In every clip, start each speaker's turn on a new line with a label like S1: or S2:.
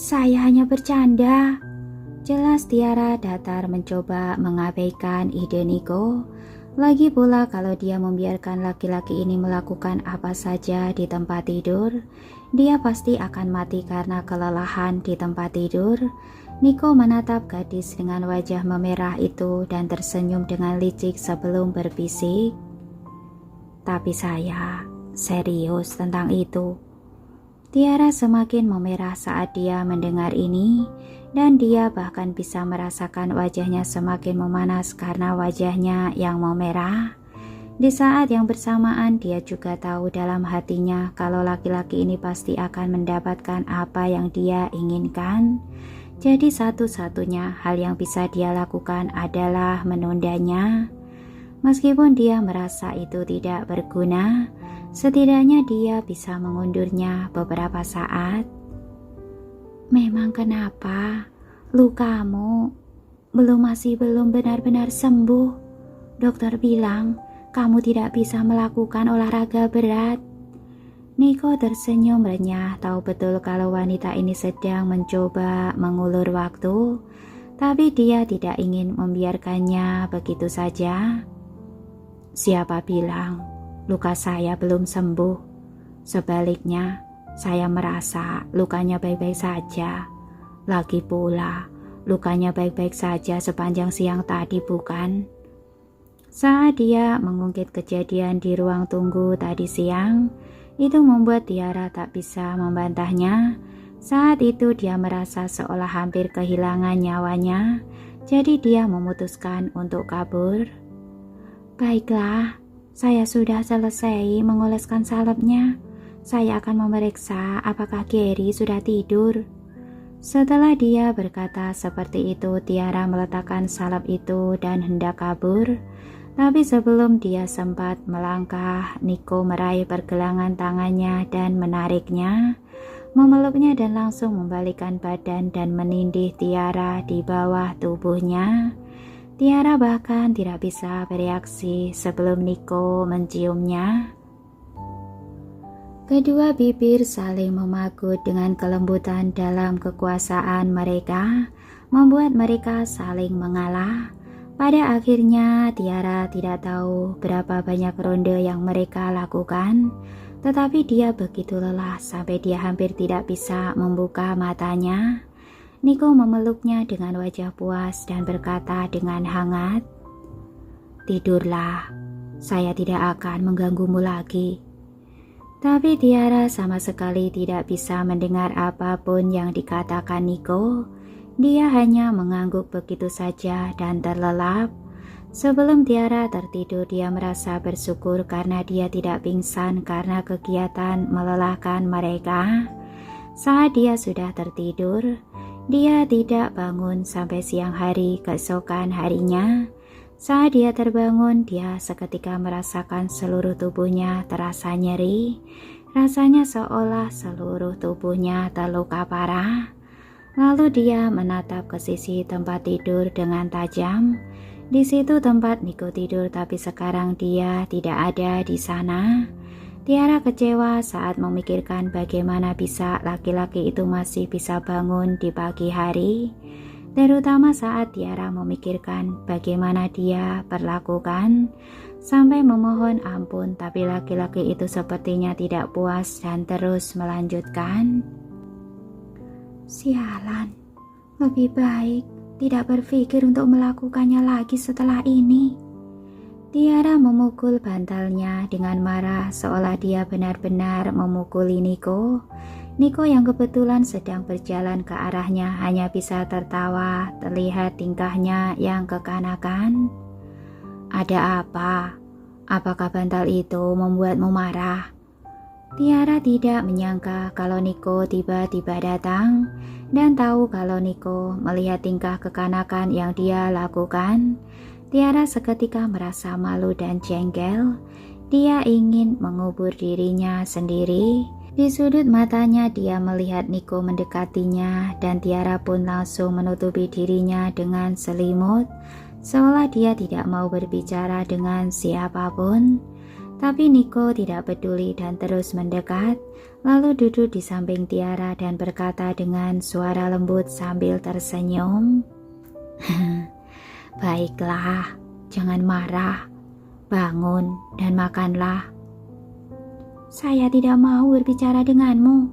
S1: Saya hanya bercanda. Jelas Tiara datar mencoba mengabaikan ide Niko. Lagi pula kalau dia membiarkan laki-laki ini melakukan apa saja di tempat tidur, dia pasti akan mati karena kelelahan di tempat tidur. Niko menatap gadis dengan wajah memerah itu dan tersenyum dengan licik sebelum berbisik. Tapi saya serius tentang itu. Tiara semakin memerah saat dia mendengar ini, dan dia bahkan bisa merasakan wajahnya semakin memanas karena wajahnya yang memerah. Di saat yang bersamaan dia juga tahu dalam hatinya kalau laki-laki ini pasti akan mendapatkan apa yang dia inginkan. Jadi satu-satunya hal yang bisa dia lakukan adalah menundanya. Meskipun dia merasa itu tidak berguna, setidaknya dia bisa mengundurnya beberapa saat. Memang kenapa lukamu masih belum benar-benar sembuh? Dokter bilang kamu tidak bisa melakukan olahraga berat. Niko tersenyum renyah, tahu betul kalau wanita ini sedang mencoba mengulur waktu, tapi dia tidak ingin membiarkannya begitu saja. Siapa bilang luka saya belum sembuh? Sebaliknya, saya merasa lukanya baik-baik saja. Lagi pula, lukanya baik-baik saja sepanjang siang tadi, bukan? Saat dia mengungkit kejadian di ruang tunggu tadi siang, itu membuat Tiara tak bisa membantahnya. Saat itu dia merasa seolah hampir kehilangan nyawanya, jadi dia memutuskan untuk kabur. Baiklah, saya sudah selesai mengoleskan salepnya. Saya akan memeriksa apakah Gary sudah tidur. Setelah dia berkata seperti itu, Tiara meletakkan salep itu dan hendak kabur. Tapi sebelum dia sempat melangkah, Niko meraih pergelangan tangannya dan menariknya, memeluknya dan langsung membalikkan badan dan menindih Tiara di bawah tubuhnya. Tiara bahkan tidak bisa bereaksi sebelum Niko menciumnya. Kedua bibir saling memagut dengan kelembutan dalam kekuasaan mereka, membuat mereka saling mengalah. Pada akhirnya Tiara tidak tahu berapa banyak ronde yang mereka lakukan, tetapi dia begitu lelah sampai dia hampir tidak bisa membuka matanya. Niko memeluknya dengan wajah puas dan berkata dengan hangat, "Tidurlah, saya tidak akan mengganggumu lagi." Tapi Tiara sama sekali tidak bisa mendengar apapun yang dikatakan Niko. Dia hanya mengangguk begitu saja dan terlelap. Sebelum Tiara tertidur, dia merasa bersyukur karena dia tidak pingsan karena kegiatan melelahkan mereka. Saat dia sudah tertidur, dia tidak bangun sampai siang hari keesokan harinya. Saat dia terbangun, dia seketika merasakan seluruh tubuhnya terasa nyeri. Rasanya seolah seluruh tubuhnya terluka parah. Lalu dia menatap ke sisi tempat tidur dengan tajam. Di situ tempat Niko tidur, tapi sekarang dia tidak ada di sana. Tiara kecewa saat memikirkan bagaimana bisa laki-laki itu masih bisa bangun di pagi hari. Terutama saat Tiara memikirkan bagaimana dia perlakukan sampai memohon ampun, tapi laki-laki itu sepertinya tidak puas dan terus melanjutkan. Sialan, lebih baik tidak berpikir untuk melakukannya lagi setelah ini. Tiara memukul bantalnya dengan marah seolah dia benar-benar memukuli Niko. Niko yang kebetulan sedang berjalan ke arahnya hanya bisa tertawa, terlihat tingkahnya yang kekanakan. Ada apa? Apakah bantal itu membuatmu marah? Tiara tidak menyangka kalau Niko tiba-tiba datang dan tahu kalau Niko melihat tingkah kekanakan yang dia lakukan. Tiara seketika merasa malu dan jengkel. Dia ingin mengubur dirinya sendiri. Di sudut matanya dia melihat Niko mendekatinya dan Tiara pun langsung menutupi dirinya dengan selimut, seolah dia tidak mau berbicara dengan siapapun. Tapi Niko tidak peduli dan terus mendekat, lalu duduk di samping Tiara dan berkata dengan suara lembut sambil tersenyum. Baiklah, jangan marah, bangun dan makanlah. Saya tidak mau berbicara denganmu,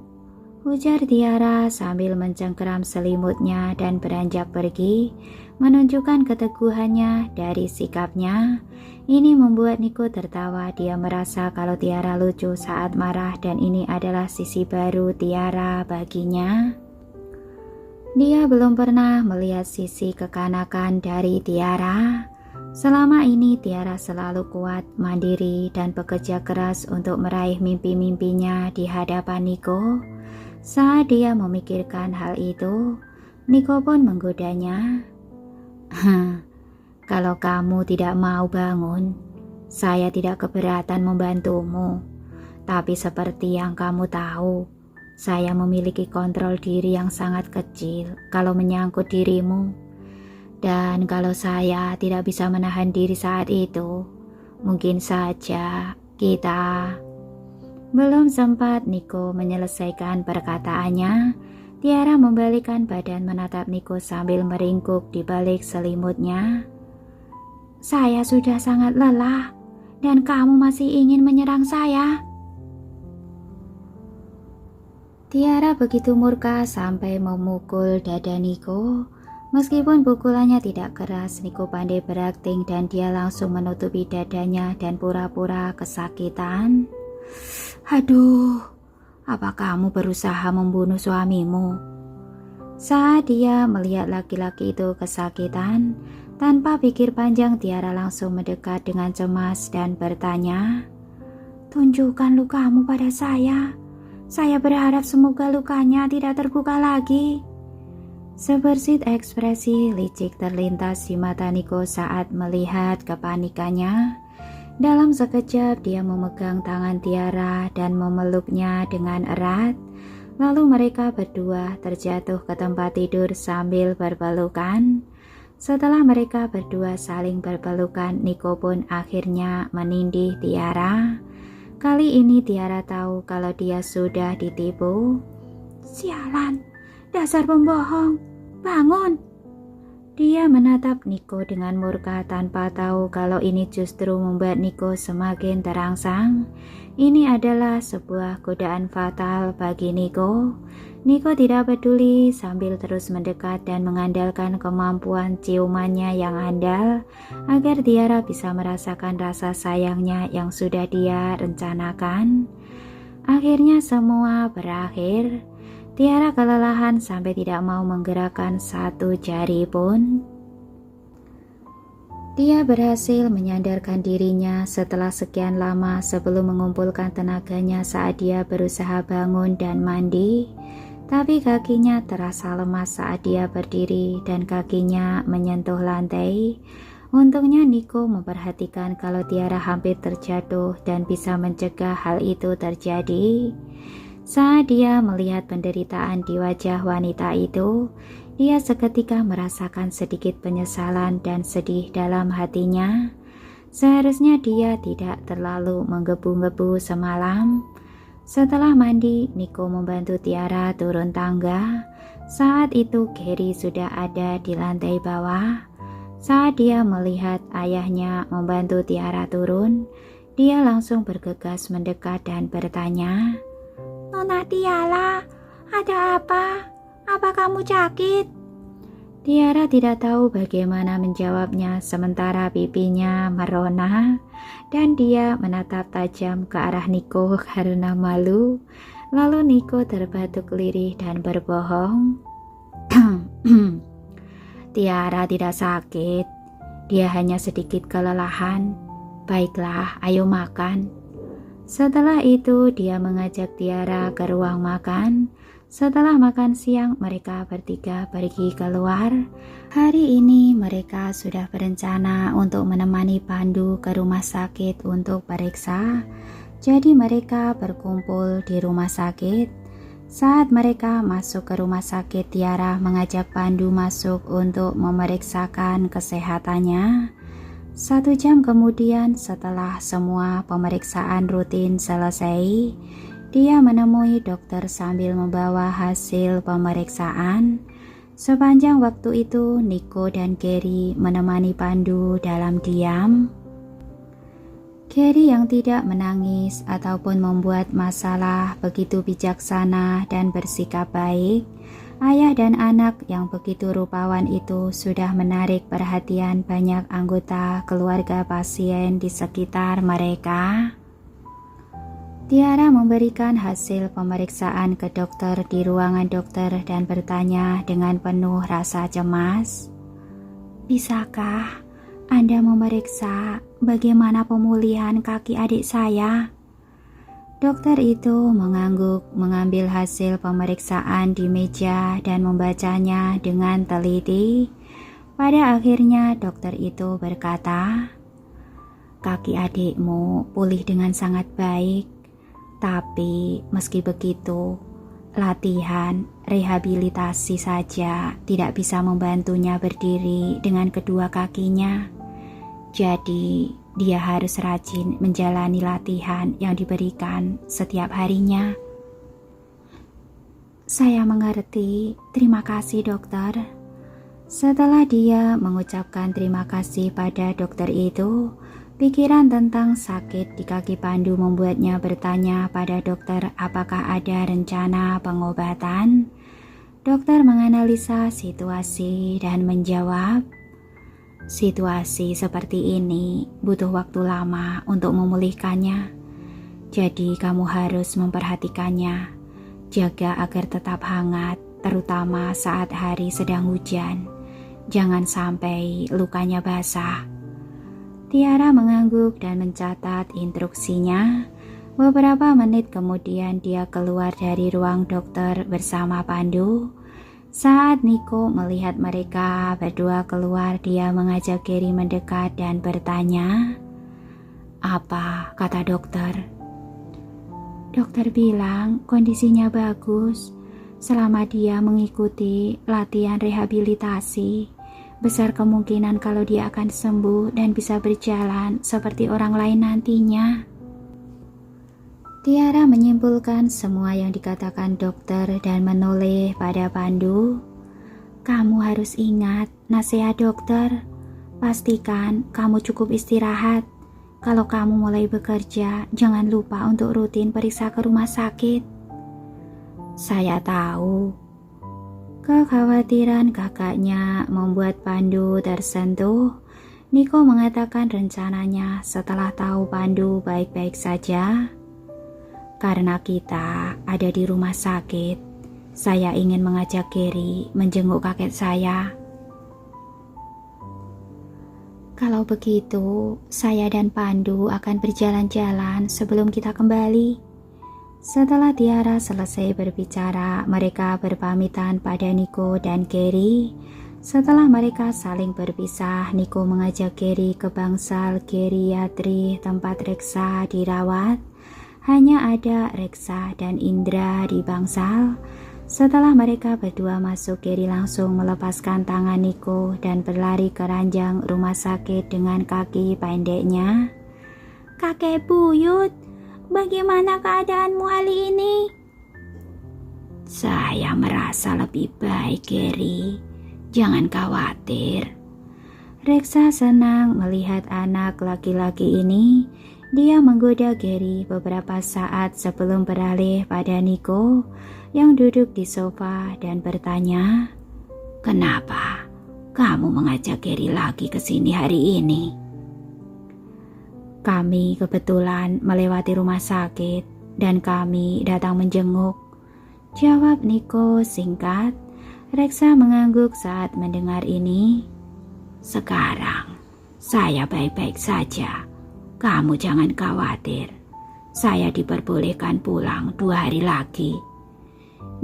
S1: ujar Tiara sambil mencengkeram selimutnya dan beranjak pergi, menunjukkan keteguhannya dari sikapnya. Ini membuat Niko tertawa. Dia merasa kalau Tiara lucu saat marah dan ini adalah sisi baru Tiara baginya. Dia belum pernah melihat sisi kekanakan dari Tiara. Selama ini Tiara selalu kuat, mandiri, dan bekerja keras untuk meraih mimpi-mimpinya di hadapan Niko. Saat dia memikirkan hal itu, Niko pun menggodanya. Kalau kamu tidak mau bangun, saya tidak keberatan membantumu. Tapi seperti yang kamu tahu, saya memiliki kontrol diri yang sangat kecil kalau menyangkut dirimu. Dan kalau saya tidak bisa menahan diri saat itu, mungkin saja kita... Belum sempat Niko menyelesaikan perkataannya, Tiara membalikkan badan menatap Niko sambil meringkuk di balik selimutnya. Saya sudah sangat lelah dan kamu masih ingin menyerang saya. Tiara begitu murka sampai memukul dada Niko. Meskipun pukulannya tidak keras, Niko pandai berakting dan dia langsung menutupi dadanya dan pura-pura kesakitan. Aduh, apa kamu berusaha membunuh suamimu? Saat dia melihat laki-laki itu kesakitan, tanpa pikir panjang Tiara langsung mendekat dengan cemas dan bertanya, tunjukkan lukamu pada saya. Saya berharap semoga lukanya tidak terbuka lagi. Sebersit ekspresi licik terlintas di mata Niko saat melihat kepanikannya. Dalam sekejap dia memegang tangan Tiara dan memeluknya dengan erat. Lalu mereka berdua terjatuh ke tempat tidur sambil berpelukan. Setelah mereka berdua saling berpelukan, Niko pun akhirnya menindih Tiara. Kali ini Tiara tahu kalau dia sudah ditipu. Sialan, dasar pembohong, bangun! Dia menatap Niko dengan murka tanpa tahu kalau ini justru membuat Niko semakin terangsang. Ini adalah sebuah godaan fatal bagi Niko. Niko tidak peduli sambil terus mendekat dan mengandalkan kemampuan ciumannya yang andal agar Tiara bisa merasakan rasa sayangnya yang sudah dia rencanakan. Akhirnya semua berakhir. Tiara kelelahan sampai tidak mau menggerakkan satu jari pun. Dia berhasil menyandarkan dirinya setelah sekian lama sebelum mengumpulkan tenaganya saat dia berusaha bangun dan mandi. Tapi kakinya terasa lemas saat dia berdiri dan kakinya menyentuh lantai. Untungnya Niko memperhatikan kalau Tiara hampir terjatuh dan bisa mencegah hal itu terjadi. Saat dia melihat penderitaan di wajah wanita itu, dia seketika merasakan sedikit penyesalan dan sedih dalam hatinya. Seharusnya dia tidak terlalu menggebu-gebu semalam. Setelah mandi, Niko membantu Tiara turun tangga. Saat itu Gary sudah ada di lantai bawah. Saat dia melihat ayahnya membantu Tiara turun, dia langsung bergegas mendekat dan bertanya, Nona Tiara, ada apa? Apa kamu sakit? Tiara tidak tahu bagaimana menjawabnya sementara pipinya merona dan dia menatap tajam ke arah Niko karena malu. Lalu Niko terbatuk lirih dan berbohong. Tiara tidak sakit, dia hanya sedikit kelelahan. Baiklah, ayo makan. Setelah itu dia mengajak Tiara ke ruang makan. Setelah makan siang mereka bertiga pergi keluar. Hari ini mereka sudah berencana untuk menemani Pandu ke rumah sakit untuk periksa. Jadi mereka berkumpul di rumah sakit. Saat mereka masuk ke rumah sakit, Tiara mengajak Pandu masuk untuk memeriksakan kesehatannya. 1 jam kemudian setelah semua pemeriksaan rutin selesai, dia menemui dokter sambil membawa hasil pemeriksaan. Sepanjang waktu itu, Nico dan Gary menemani Pandu dalam diam. Gary yang tidak menangis ataupun membuat masalah begitu bijaksana dan bersikap baik. Ayah dan anak yang begitu rupawan itu sudah menarik perhatian banyak anggota keluarga pasien di sekitar mereka. Tiara memberikan hasil pemeriksaan ke dokter di ruangan dokter dan bertanya dengan penuh rasa cemas. "Bisakah Anda memeriksa bagaimana pemulihan kaki adik saya?" Dokter itu mengangguk, mengambil hasil pemeriksaan di meja dan membacanya dengan teliti. Pada akhirnya dokter itu berkata, "Kaki adikmu pulih dengan sangat baik, tapi meski begitu, latihan rehabilitasi saja tidak bisa membantunya berdiri dengan kedua kakinya. Jadi, dia harus rajin menjalani latihan yang diberikan setiap harinya." "Saya mengerti, terima kasih dokter." Setelah dia mengucapkan terima kasih pada dokter itu, pikiran tentang sakit di kaki Pandu membuatnya bertanya pada dokter apakah ada rencana pengobatan. Dokter menganalisa situasi dan menjawab, "Situasi seperti ini butuh waktu lama untuk memulihkannya. Jadi kamu harus memperhatikannya. Jaga agar tetap hangat, terutama saat hari sedang hujan. Jangan sampai lukanya basah." Tiara mengangguk dan mencatat instruksinya. Beberapa menit kemudian dia keluar dari ruang dokter bersama Pandu. Saat Nico melihat mereka berdua keluar, dia mengajak Gary mendekat dan bertanya, "Apa kata dokter?" "Dokter bilang kondisinya bagus. Selama dia mengikuti latihan rehabilitasi, besar kemungkinan kalau dia akan sembuh dan bisa berjalan seperti orang lain nantinya." Tiara menyimpulkan semua yang dikatakan dokter dan menoleh pada Pandu. "Kamu harus ingat nasihat dokter. Pastikan kamu cukup istirahat. Kalau kamu mulai bekerja, jangan lupa untuk rutin periksa ke rumah sakit." "Saya tahu." Kekhawatiran kakaknya membuat Pandu tersentuh. Nico mengatakan rencananya setelah tahu Pandu baik-baik saja. "Karena kita ada di rumah sakit, saya ingin mengajak Gary menjenguk kakek saya." "Kalau begitu, saya dan Pandu akan berjalan-jalan sebelum kita kembali." Setelah Tiara selesai berbicara, mereka berpamitan pada Nico dan Gary. Setelah mereka saling berpisah, Nico mengajak Gary ke bangsal geriatri tempat Reksa dirawat. Hanya ada Reksa dan Indra di bangsal. Setelah mereka berdua masuk, Gary langsung melepaskan tangan Nico dan berlari ke ranjang rumah sakit dengan kaki pendeknya. "Kakek buyut, bagaimana keadaanmu hari ini?" "Saya merasa lebih baik, Gary. Jangan khawatir." Reksa senang melihat anak laki-laki ini. Dia menggoda Gary beberapa saat sebelum beralih pada Nico yang duduk di sofa dan bertanya, "Kenapa kamu mengajak Gary lagi ke sini hari ini?" "Kami kebetulan melewati rumah sakit dan kami datang menjenguk," jawab Nico singkat. Reksa mengangguk saat mendengar ini. "Sekarang saya baik-baik saja. Kamu jangan khawatir. Saya diperbolehkan pulang 2 hari lagi."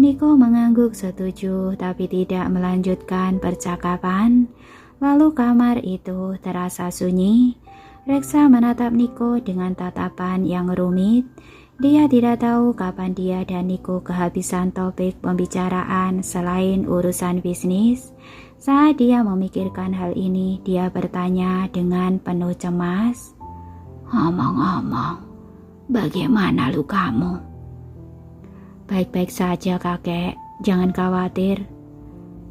S1: Nico mengangguk setuju tapi tidak melanjutkan percakapan. Lalu kamar itu terasa sunyi. Reksa menatap Nico dengan tatapan yang rumit. Dia tidak tahu kapan dia dan Nico kehabisan topik pembicaraan selain urusan bisnis. Saat dia memikirkan hal ini, dia bertanya dengan penuh cemas, "Ngomong-ngomong, bagaimana lukamu?" "Baik-baik saja kakek, jangan khawatir."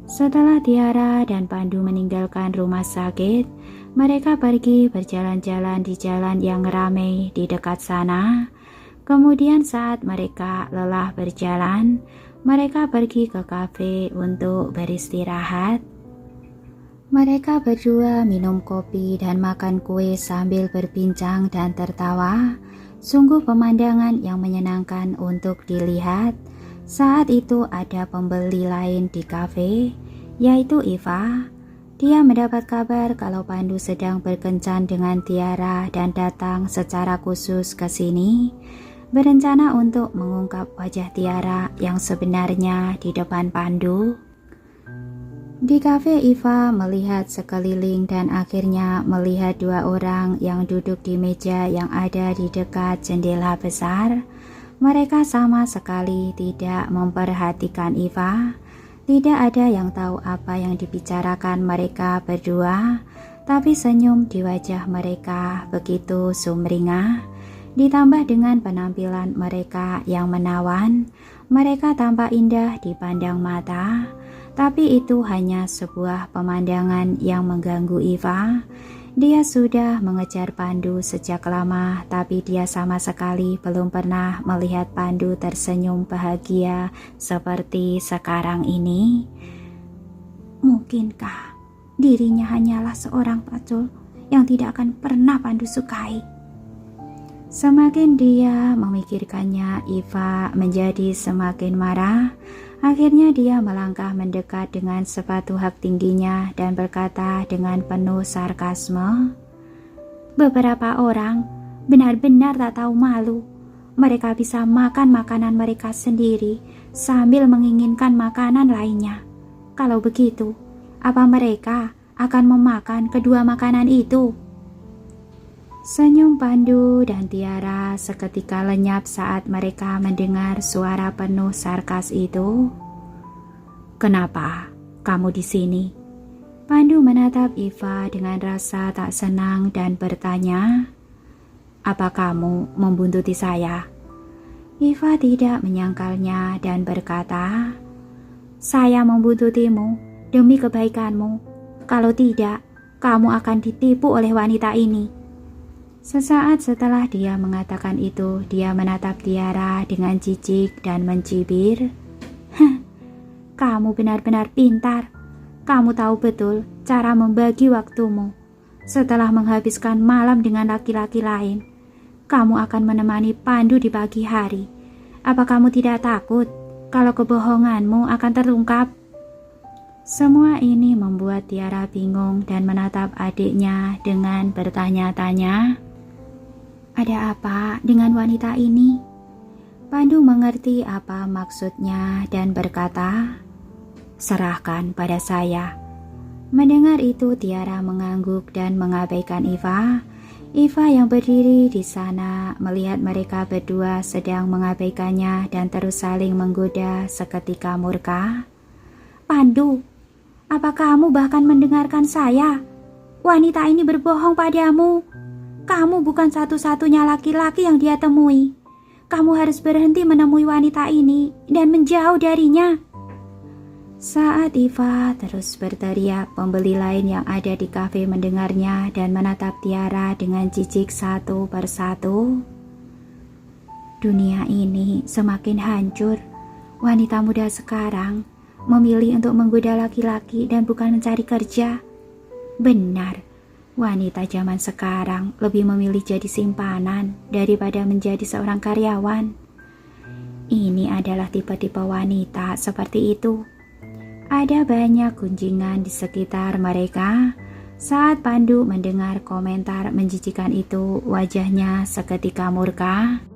S1: Setelah Tiara dan Pandu meninggalkan rumah sakit, mereka pergi berjalan-jalan di jalan yang ramai di dekat sana. Kemudian saat mereka lelah berjalan, mereka pergi ke kafe untuk beristirahat. Mereka berdua minum kopi dan makan kue sambil berbincang dan tertawa. Sungguh pemandangan yang menyenangkan untuk dilihat. Saat itu ada pembeli lain di kafe, yaitu Iva. Dia mendapat kabar kalau Pandu sedang berkencan dengan Tiara dan datang secara khusus ke sini, berencana untuk mengungkap wajah Tiara yang sebenarnya di depan Pandu. Di kafe, Iva melihat sekeliling dan akhirnya melihat dua orang yang duduk di meja yang ada di dekat jendela besar. Mereka sama sekali tidak memperhatikan Iva. Tidak ada yang tahu apa yang dibicarakan mereka berdua, tapi senyum di wajah mereka begitu sumringah. Ditambah dengan penampilan mereka yang menawan, mereka tampak indah dipandang mata. Tapi itu hanya sebuah pemandangan yang mengganggu Iva. Dia sudah mengejar Pandu sejak lama, tapi dia sama sekali belum pernah melihat Pandu tersenyum bahagia seperti sekarang ini. Mungkinkah dirinya hanyalah seorang pacul yang tidak akan pernah Pandu sukai? Semakin dia memikirkannya, Iva menjadi semakin marah. Akhirnya dia melangkah mendekat dengan sepatu hak tingginya dan berkata dengan penuh sarkasme, "Beberapa orang benar-benar tak tahu malu. Mereka bisa makan makanan mereka sendiri sambil menginginkan makanan lainnya. Kalau begitu, apa mereka akan memakan kedua makanan itu?" Senyum Pandu dan Tiara seketika lenyap saat mereka mendengar suara penuh sarkas itu. "Kenapa kamu di sini?" Pandu menatap Iva dengan rasa tak senang dan bertanya, "Apa kamu membuntuti saya?" Iva tidak menyangkalnya dan berkata, "Saya membuntutimu demi kebaikanmu. Kalau tidak, kamu akan ditipu oleh wanita ini." Sesaat setelah dia mengatakan itu, dia menatap Tiara dengan jijik dan mencibir. "Kamu benar-benar pintar. Kamu tahu betul cara membagi waktumu. Setelah menghabiskan malam dengan laki-laki lain, kamu akan menemani Pandu di pagi hari. Apa kamu tidak takut kalau kebohonganmu akan terungkap?" Semua ini membuat Tiara bingung dan menatap adiknya dengan bertanya-tanya, "Ada apa dengan wanita ini?" Pandu mengerti apa maksudnya dan berkata, "Serahkan pada saya." Mendengar itu, Tiara mengangguk dan mengabaikan Iva. Iva yang berdiri di sana melihat mereka berdua sedang mengabaikannya dan terus saling menggoda seketika murka. "Pandu, apa kamu bahkan mendengarkan saya? Wanita ini berbohong padamu. Kamu bukan satu-satunya laki-laki yang dia temui. Kamu harus berhenti menemui wanita ini dan menjauh darinya." Saat Iva terus berteriak, pembeli lain yang ada di kafe mendengarnya dan menatap Tiara dengan jijik satu persatu. Dunia ini semakin hancur. Wanita muda sekarang memilih untuk menggoda laki-laki dan bukan mencari kerja. Benar. Wanita zaman sekarang lebih memilih jadi simpanan daripada menjadi seorang karyawan. Ini adalah tipe-tipe wanita seperti itu. Ada banyak gunjingan di sekitar mereka. Saat Pandu mendengar komentar menjijikan itu, wajahnya seketika murka.